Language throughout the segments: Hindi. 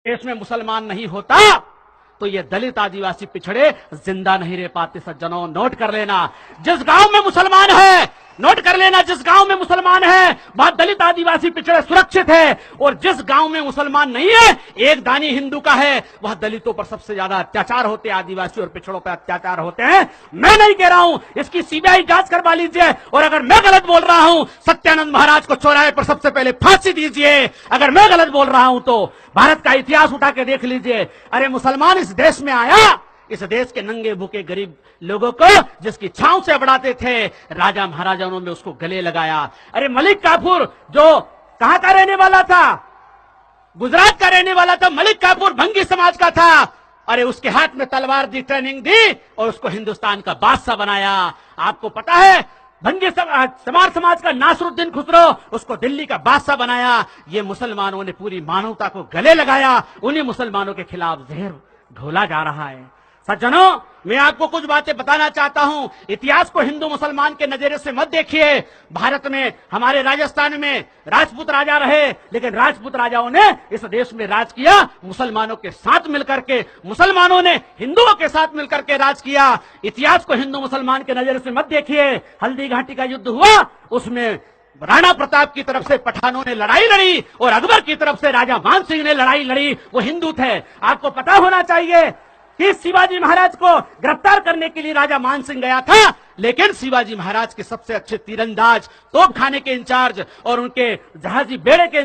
देश में मुसलमान नहीं होता तो ये दलित आदिवासी पिछड़े जिंदा नहीं रह पाते। सज्जनों, नोट कर लेना, जिस गांव में मुसलमान है, नोट कर लेना, जिस गांव में मुसलमान है वहां दलित आदिवासी पिछड़े सुरक्षित है, और जिस गांव में मुसलमान नहीं है, एक दानी हिंदू का है, वहां दलितों पर सबसे ज्यादा अत्याचार होते हैं, आदिवासी और पिछड़ों पर अत्याचार होते हैं। मैं नहीं कह रहा हूं, इसकी सीबीआई जांच करवा लीजिए, और अगर मैं गलत बोल रहा हूं, सत्यानंद महाराज को चौराहे पर सबसे पहले फांसी दीजिए। अगर मैं गलत बोल रहा हूं तो भारत का इतिहास उठा के देख लीजिए। अरे मुसलमान इस देश में आया, इस देश के नंगे भूखे गरीब लोगों को जिसकी छांव से बढ़ाते थे, राजा महाराजाओं ने उसको गले लगाया। अरे मलिक काफूर जो कहां का रहने वाला था, गुजरात का रहने वाला था, मलिक काफूर भंगी समाज का था। अरे उसके हाथ में तलवार दी, ट्रेनिंग दी और उसको हिंदुस्तान का बादशाह बनाया। आपको पता है भंगी समाज का नासरुद्दीन खुसरो, उसको दिल्ली का बादशाह बनाया। ये मुसलमानों ने पूरी मानवता को गले लगाया, उन्हीं मुसलमानों के खिलाफ जहर घोला जा रहा है। सज्जनों, मैं आपको कुछ बातें बताना चाहता हूं। इतिहास को हिंदू मुसलमान के नजरिए से मत देखिए। भारत में, हमारे राजस्थान में राजपूत राजा रहे, लेकिन राजपूत राजाओं ने इस देश में राज किया मुसलमानों के साथ मिलकर के, मुसलमानों ने हिंदुओं के साथ मिलकर के राज किया। इतिहास को हिंदू मुसलमान के नजरिए से मत देखिए। हल्दी घाटी का युद्ध हुआ, उसमें राणा प्रताप की तरफ से पठानों ने लड़ाई लड़ी और अकबर की तरफ से राजा मान सिंह ने लड़ाई लड़ी, वो हिंदू थे। आपको पता होना चाहिए कि शिवाजी महाराज को गिरफ्तार करने के लिए राजा मान सिंह गया था, लेकिन शिवाजी महाराज के सबसे अच्छे तीरंदाज, तोपखाने के इंचार्ज और उनके जहाजी बेड़े के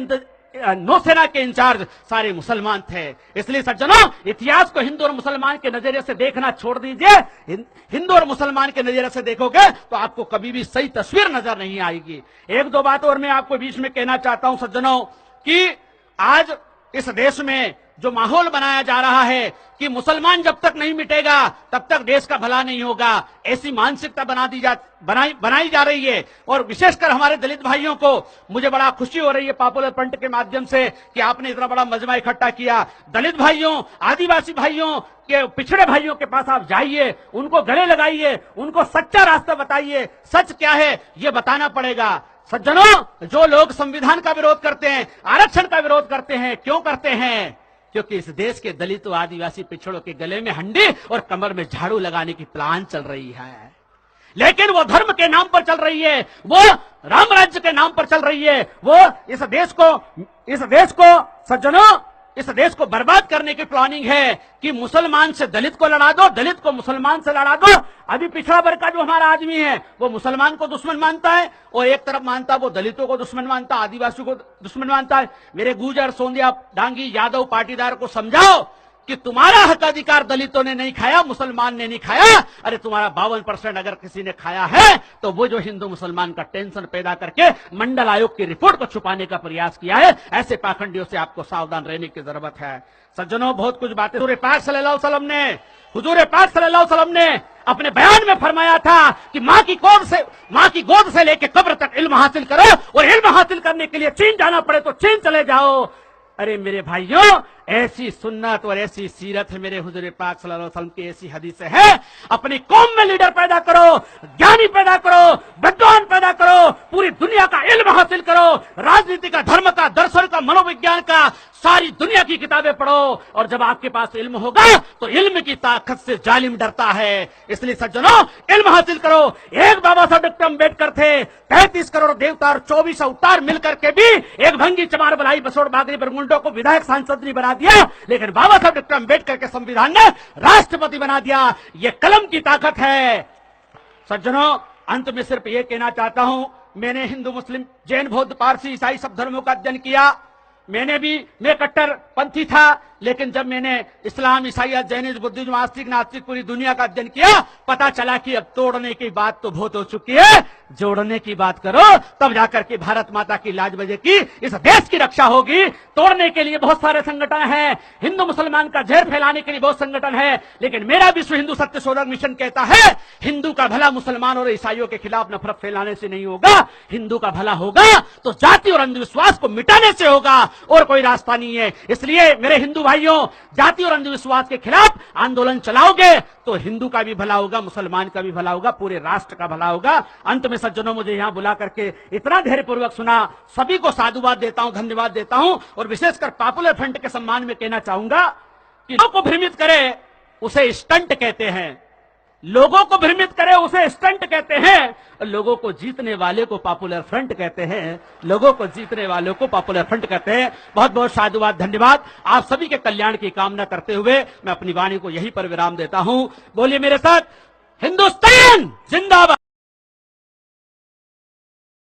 नौसेना के इंचार्ज सारे मुसलमान थे। इसलिए सज्जनों, इतिहास को हिंदू और मुसलमान के नजरिए से देखना छोड़ दीजिए। हिंदू और मुसलमान के नजरिए से देखोगे तो आपको कभी भी सही तस्वीर नजर नहीं आएगी। एक दो बात और मैं आपको बीच में कहना चाहता हूं सज्जनों, कि आज इस देश में जो माहौल बनाया जा रहा है कि मुसलमान जब तक नहीं मिटेगा तब तक देश का भला नहीं होगा, ऐसी मानसिकता बनाई जा रही है। और विशेषकर हमारे दलित भाइयों को मुझे बड़ा खुशी हो रही है पॉपुलर फ्रंट के माध्यम से कि आपने इतना बड़ा मजमा इकट्ठा किया। दलित भाइयों, आदिवासी भाइयों के, पिछड़े भाइयों के पास आप जाइए, उनको गले लगाइए, उनको सच्चा रास्ता बताइए। सच क्या है ये बताना पड़ेगा। सज्जनों, जो लोग संविधान का विरोध करते हैं, आरक्षण का विरोध करते हैं, क्यों करते हैं? क्योंकि इस देश के दलित और आदिवासी पिछड़ों के गले में हंडी और कमर में झाड़ू लगाने की प्लान चल रही है। लेकिन वो धर्म के नाम पर चल रही है, वो राम राज्य के नाम पर चल रही है, वो इस देश को सज्जनों, इस देश को बर्बाद करने की प्लानिंग है कि मुसलमान से दलित को लड़ा दो, दलित को मुसलमान से लड़ा दो। अभी पिछड़ा वर्ग का जो हमारा आदमी है वो मुसलमान को दुश्मन मानता है और एक तरफ मानता है वो दलितों को दुश्मन मानता है, आदिवासियों को दुश्मन मानता है। मेरे गुर्जर, सोंदिया, डांगी, यादव पाटीदार को समझाओ कि तुम्हारा हक अधिकार दलितों ने नहीं खाया, मुसलमान ने नहीं खाया। अरे तुम्हारा 52% अगर किसी ने खाया है तो वो जो हिंदू मुसलमान का टेंशन पैदा करके मंडल आयोग की रिपोर्ट को छुपाने का प्रयास किया है, ऐसे पाखंडियों से आपको सावधान रहने की जरूरत है। सज्जनों, बहुत कुछ बातें हुजूर पाक सल्लल्लाहु अलैहि वसल्लम ने अपने बयान में फरमाया था कि मां की गोद से लेके कब्र तक इल्म हासिल करो, और इल्म हासिल करने के लिए चीन जाना पड़े तो चीन चले जाओ। अरे मेरे भाइयों, ऐसी सुन्नत और ऐसी सीरत है मेरे हुजूर पाक सल्लल्लाहु अलैहि वसल्लम की, ऐसी हदीसें हैं। अपनी कौम में लीडर पैदा करो, ज्ञानी पैदा करो, विद्वान पैदा करो, पूरी दुनिया का इल्म हासिल करो, राजनीति का, धर्म का, दर्शन का, मनोविज्ञान का, सारी दुनिया की किताबें पढ़ो। और जब आपके पास इल्म होगा तो इल्म की ताकत से जालिम डरता है। इसलिए सज्जनों, इल्म हासिल करो। एक बाबा साहब डॉक्टर अम्बेडकर थे, 33 करोड़ देवता और 24 अवतार मिलकर के भी एक भंगी चमार बलाई बसोड़ बागरी बरमुंडो को विधायक सांसद नहीं बना दिया, लेकिन बाबा साहब डॉक्टर अम्बेडकर के संविधान ने राष्ट्रपति बना दिया। ये कलम की ताकत है। सज्जनों, अंत में सिर्फ ये कहना चाहता हूं, मैंने हिंदू, मुस्लिम, जैन, बौद्ध, पारसी, ईसाई सब धर्मों का अध्ययन किया। मैं कट्टरपंथी था, लेकिन जब मैंने इस्लाम, ईसाईयत, जैनिज्म, बुद्धिज्म, आस्तिक, नास्तिक पूरी दुनिया का अध्ययन किया, पता चला कि अब तोड़ने की बात तो बहुत हो चुकी है, जोड़ने की बात करो, तब जाकर के भारत माता की लाज बजेगी, इस देश की रक्षा होगी। तोड़ने के लिए बहुत सारे संगठन हैं, हिंदू मुसलमान का जहर फैलाने के लिए बहुत संगठन है, लेकिन मेरा विश्व हिंदू सत्य शोधक मिशन कहता है हिंदू का भला मुसलमान और ईसाइयों के खिलाफ नफरत फैलाने से नहीं होगा, हिंदू का भला होगा तो जाति और अंधविश्वास को मिटाने से होगा, और कोई रास्ता नहीं है। इस इसलिए मेरे हिंदू भाइयों, जाति और अंधविश्वास के खिलाफ आंदोलन चलाओगे तो हिंदू का भी भला होगा, मुसलमान का भी भला होगा, पूरे राष्ट्र का भला होगा। अंत में सज्जनों, मुझे यहां बुला करके इतना धैर्यपूर्वक सुना, सभी को साधुवाद देता हूं, धन्यवाद देता हूं। और विशेषकर पॉपुलर फ्रंट के सम्मान में कहना चाहूंगा कि लोगों को भ्रमित करे उसे स्टंट कहते हैं, लोगों को भ्रमित करे उसे स्टंट कहते हैं, लोगों को जीतने वाले को पॉपुलर फ्रंट कहते हैं, लोगों को जीतने वालों को पॉपुलर फ्रंट कहते हैं। बहुत बहुत साधुवाद, धन्यवाद। आप सभी के कल्याण की कामना करते हुए मैं अपनी वाणी को यहीं पर विराम देता हूं। बोलिए मेरे साथ, हिंदुस्तान जिंदाबाद।